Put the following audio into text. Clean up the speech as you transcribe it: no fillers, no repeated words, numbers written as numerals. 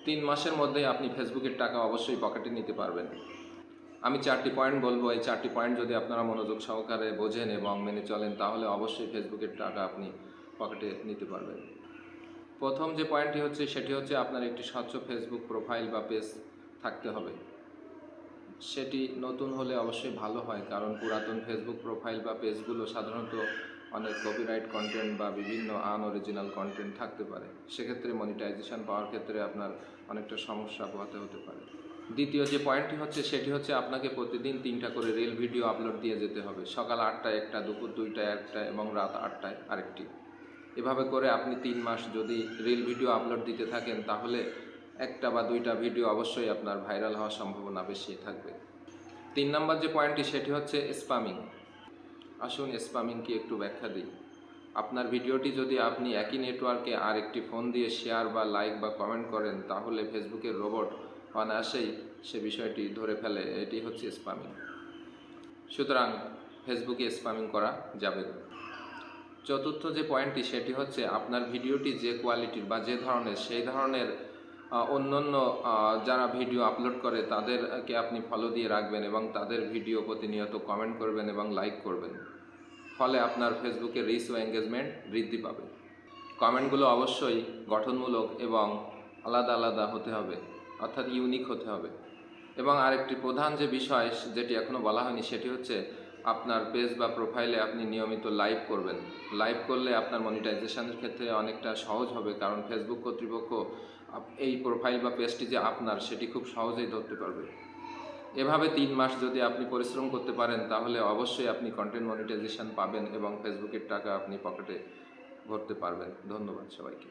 3 মাসের মধ্যেই আপনি ফেসবুকের টাকা অবশ্যই পকেটে নিতে পারবেন। আমি 4টি পয়েন্ট বলবো, এই 4টি পয়েন্ট যদি আপনারা মনোযোগ সহকারে বোঝেন এবং মেনে চলেন তাহলে অবশ্যই ফেসবুকের টাকা আপনি পকেটে নিতে পারবেন। প্রথম যে পয়েন্টটি হচ্ছে সেটি হচ্ছে আপনার একটি স্বচ্ছ ফেসবুক প্রোফাইল বা পেজ থাকতে হবে। সেটি নতুন হলে অবশ্যই ভালো হয়, কারণ পুরাতন ফেসবুক প্রোফাইল বা পেজগুলো সাধারণত অনেক কপিরাইট কন্টেন্ট বা বিভিন্ন আনঅরিজিনাল কন্টেন্ট থাকতে পারে। সেক্ষেত্রে মনিটাইজেশন পাওয়ার ক্ষেত্রে আপনার অনেকটা সমস্যা পোহাতে হতে পারে। দ্বিতীয় যে পয়েন্টটি হচ্ছে সেটি হচ্ছে আপনাকে প্রতিদিন 3টা করে রিল ভিডিও আপলোড দিয়ে যেতে হবে। সকাল 8টায় একটা, দুপুর 2টায় একটা এবং রাত 8টায় আরেকটি। এভাবে করে আপনি 3 মাস যদি রিল ভিডিও আপলোড দিতে থাকেন তাহলে 1টা বা 2টা ভিডিও অবশ্যই আপনার ভাইরাল হওয়ার সম্ভাবনা বেশি থাকবে। 3 নম্বর যে পয়েন্টটি সেটি হচ্ছে স্প্যামিং। আসুন স্প্যামিং কি একটু ব্যাখ্যা দিই। আপনার ভিডিওটি যদি আপনি একই নেটওয়ার্কে আর একটি ফোন দিয়ে শেয়ার বা লাইক বা কমেন্ট করেন তাহলে ফেসবুকের রোবট অনায়াসেই সে বিষয়টি ধরে ফেলে। এটি হচ্ছে স্প্যামিং। সুতরাং ফেসবুকে স্প্যামিং করা যাবে না। চতুর্থ যে পয়েন্টটি সেটি হচ্ছে আপনার ভিডিওটি যে কোয়ালিটির বা যে ধরনের সেই ধরনের অন্যান্য যারা ভিডিও আপলোড করে তাদেরকে আপনি ফলো দিয়ে রাখবেন এবং তাদের ভিডিও প্রতিনিয়ত কমেন্ট করবেন এবং লাইক করবেন। ফলে আপনার ফেসবুকের রিচ ও এঙ্গেজমেন্ট বৃদ্ধি পাবে। কমেন্টগুলো অবশ্যই গঠনমূলক এবং আলাদা আলাদা হতে হবে, অর্থাৎ ইউনিক হতে হবে। এবং আরেকটি প্রধান যে বিষয় যেটি এখনও বলা হয়নি সেটি হচ্ছে আপনার পেজ বা প্রোফাইলে আপনি নিয়মিত লাইভ করবেন। লাইভ করলে আপনার মনিটাইজেশনের ক্ষেত্রে অনেকটা সহজ হবে, কারণ ফেসবুক কর্তৃপক্ষ এই প্রোফাইল বা পেজটি যে আপনার সেটি খুব সহজেই ধরতে পারবে। এভাবে 3 মাস যদি আপনি পরিশ্রম করতে পারেন তাহলে অবশ্যই আপনি কন্টেন্ট মনিটাইজেশন পাবেন এবং ফেসবুকের টাকা আপনি পকেটে ভরতে পারবেন। ধন্যবাদ সবাইকে।